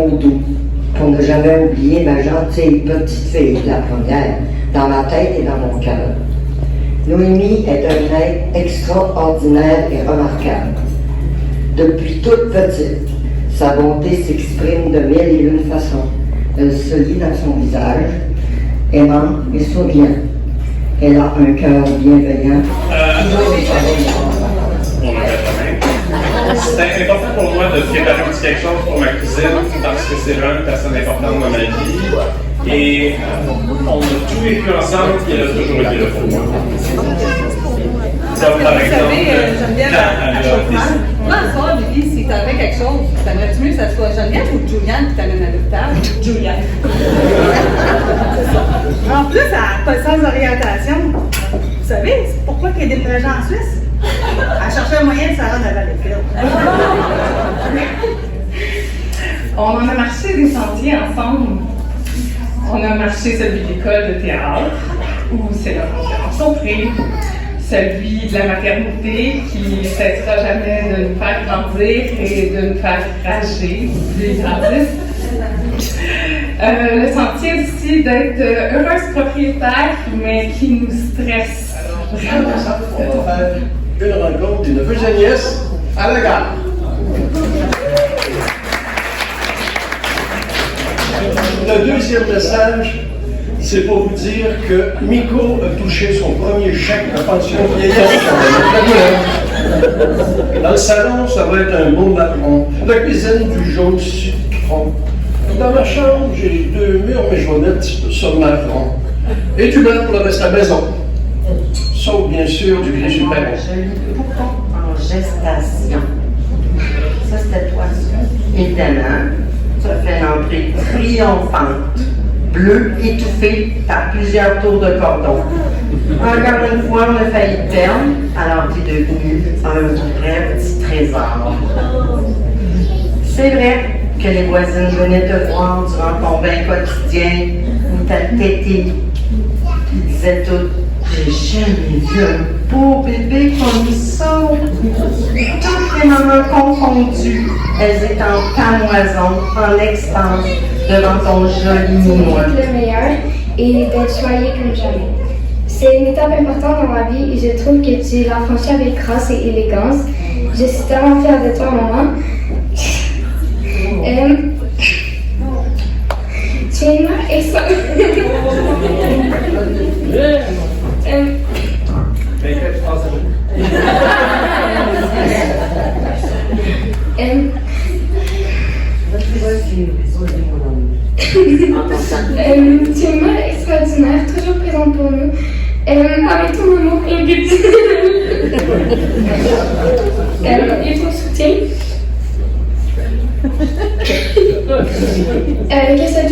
mot doux, pour ne jamais oublier ma gentille petite fille de la première, dans ma tête et dans mon cœur. Noémie est un être extraordinaire et remarquable. Depuis toute petite, sa bonté s'exprime de mille et une façons. Elle se lit dans son visage, aimant et souriant. Elle a un cœur bienveillant. C'est important pour moi de préparer un petit quelque chose pour ma cousine parce que c'est vraiment une personne importante dans ma vie. Et on a tout vécu ensemble et elle a toujours été là pour moi. Donc, par exemple, j'aime bien la chauffeur. Moi, ce soir, Billy, si t'avais quelque chose, t'aimerais-tu mieux que ça soit Geneviève ou Juliane qui t'amène à l'hôpital? Juliane. En plus, elle n'a pas le sens d'orientation. Vous savez, c'est pourquoi il y a des projets en Suisse? Elle cherchait un moyen de s'en rendre à Valleyfield. On en a marché des sentiers ensemble. On a marché celui de l'école de théâtre, où c'est la conférence au prix. Celui de la maternité qui ne cessera jamais de nous faire grandir et de nous faire rager, des grandistes. Le sentier aussi d'être heureuse propriétaire, mais qui nous stresse. On va faire une rencontre des neveux et nièces à la gare. Le deuxième message, c'est pour vous dire que Miko a touché son premier chèque de pension vieillesse. Dans le salon, ça va être un beau marron. La cuisine, du jaune citron. Dans ma chambre, j'ai 2 murs, mais je vais mettre sur marron. Et du blanc pour le reste de la maison. Sauf, bien sûr, du gris super. Un joli poupon en gestation. Ça, c'était toi, ça. Évidemment, tu as fait l'entrée triomphante. Bleu, étouffé par plusieurs tours de cordon. Encore une fois, on a failli te perdre, alors tu es devenu un vrai petit trésor. C'est vrai que les voisines venaient te voir durant ton bain quotidien où ta tétée. Ils disaient toutes, j'ai jamais vu un beau bébé comme ça. Toutes les mamans confondues, elles étaient en pamoison, en extase, devant ton joli minois. Le meilleur et d'être choyé comme jamais. C'est une étape importante dans ma vie et je trouve que tu l'as franchi avec grâce et élégance. Je suis tellement fière de toi, maman. Tu es une mère extraordinaire. Tu es une mère extraordinaire, toujours présente pour nous, avec ton amour et ton soutien. Que cette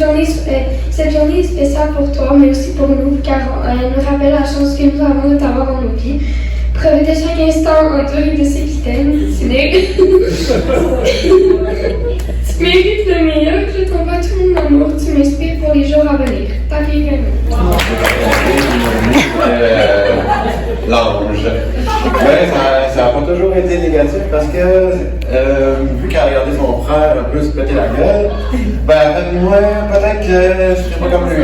journée est spéciale pour toi, mais aussi pour nous, car elle nous rappelle la chance que nous avons de t'avoir dans nos vies. Profitez chaque instant entouré de ceux qui t'aiment. Tu mérites le meilleur, je t'envoie tout mon amour, tu m'inspires pour les jours à venir. Ta fille L'ange. Ouais, ça n'a pas toujours été négatif parce que, vu qu'elle a regardé son frère un peu se péter la gueule, ben, moi, peut-être que je serais pas comme lui.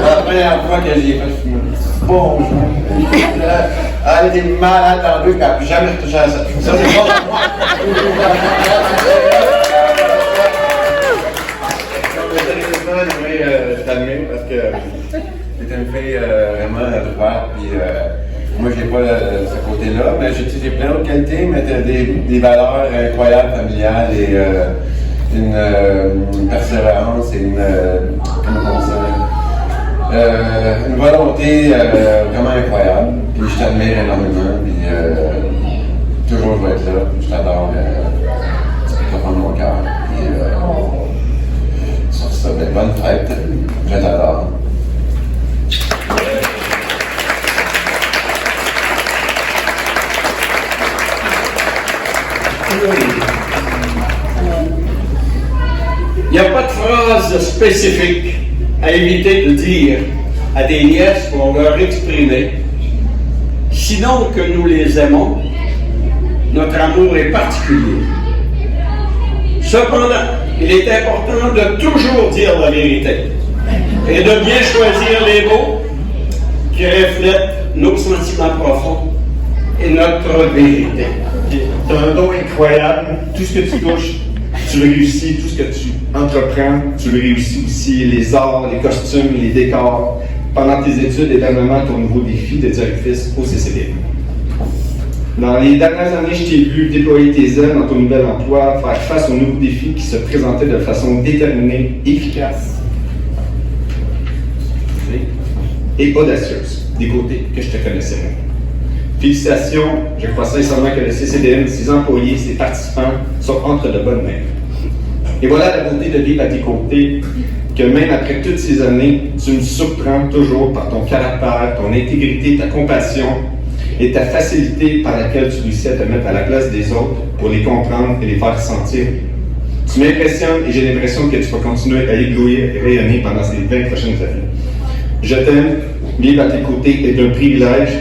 La première fois que j'y ai fait, bonjour. Elle était malade dans le deux, puis elle n'a plus jamais retouché à ça. Ça, c'est pas pour moi. Je t'admire parce que c'est une fille vraiment droite, puis moi j'ai pas ce côté-là, mais j'ai plein d'autres qualités, mais t'as des valeurs incroyables familiales et une persévérance et une volonté vraiment incroyable, puis je t'admire énormément, puis toujours je vais être là, je t'adore du profond de mon cœur, puis sur ça, bonne fête, je t'adore. Il n'y a pas de phrase spécifique à éviter de dire à des nièces pour leur exprimer, sinon que nous les aimons, notre amour est particulier. Cependant, il est important de toujours dire la vérité et de bien choisir les mots qui reflètent nos sentiments profonds et notre vérité. Tu as un don incroyable. Tout ce que tu touches, tu le réussis. Tout ce que tu entreprends, tu le réussis aussi. Les arts, les costumes, les décors. Pendant tes études, éternellement ton nouveau défi de directrice au CCD. Dans les dernières années, je t'ai vu déployer tes ailes dans ton nouvel emploi, faire face aux nouveaux défis qui se présentaient de façon déterminée, efficace et audacieuse, des côtés que je te connaissais moins. Félicitations, je crois sincèrement que le CCDM, ses employés, ses participants sont entre de bonnes mains. Et voilà la beauté de vivre à tes côtés, que même après toutes ces années, tu me surprends toujours par ton caractère, ton intégrité, ta compassion et ta facilité par laquelle tu réussis à te mettre à la place des autres pour les comprendre et les faire sentir. Tu m'impressionnes et j'ai l'impression que tu vas continuer à éblouir et rayonner pendant ces 20 prochaines années. Je t'aime, vivre à tes côtés est un privilège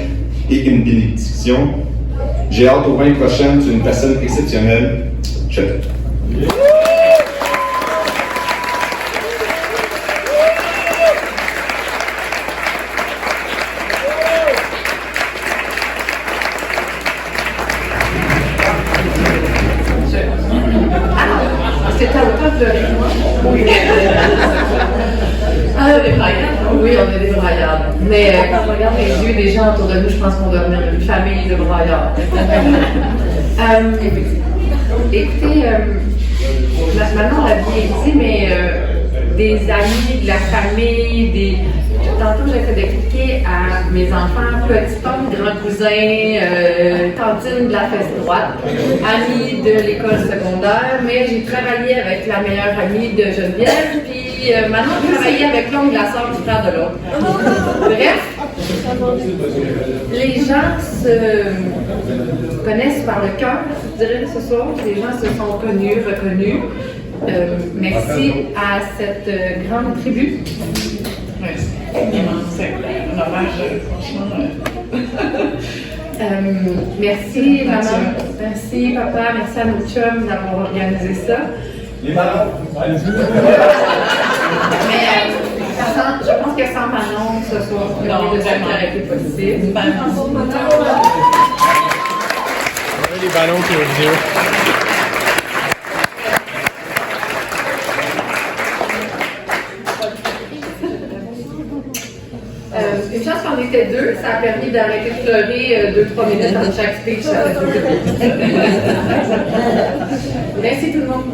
et une bénédiction. J'ai hâte aux 20 prochaines, tu es une personne exceptionnelle. Je t'aime. C'est à hauteur de moi. Oui. Des braillades. Oui, on est des braillards. Mais quand je regarde les yeux des gens autour de nous, je pense qu'on doit devenir une famille de braillards. Écoutez, maintenant la vie est dit, mais des amis, de la famille, tantôt j'ai fait d'expliquer à mes enfants, petit homme, grand cousin, tantine de la fesse droite, amis de l'école secondaire, mais j'ai travaillé avec la meilleure amie de Geneviève, puis maintenant je travaille avec l'oncle de la sœur du frère de l'autre. Bref, les gens se connaissent par le cœur, je dirais ce soir, les gens se sont connus, reconnus. Merci à cette grande tribu. C'est un hommage, franchement. Merci maman, merci papa, merci à nos chums d'avoir organisé ça. Les malades. Mais je pense que sans Manon, ce soir, le deuxième aurait été possible. Les ballons qui ont vidéo. Une chance qu'on était deux, ça a permis d'arrêter de pleurer 2-3 minutes entre chaque speech. Merci tout le monde.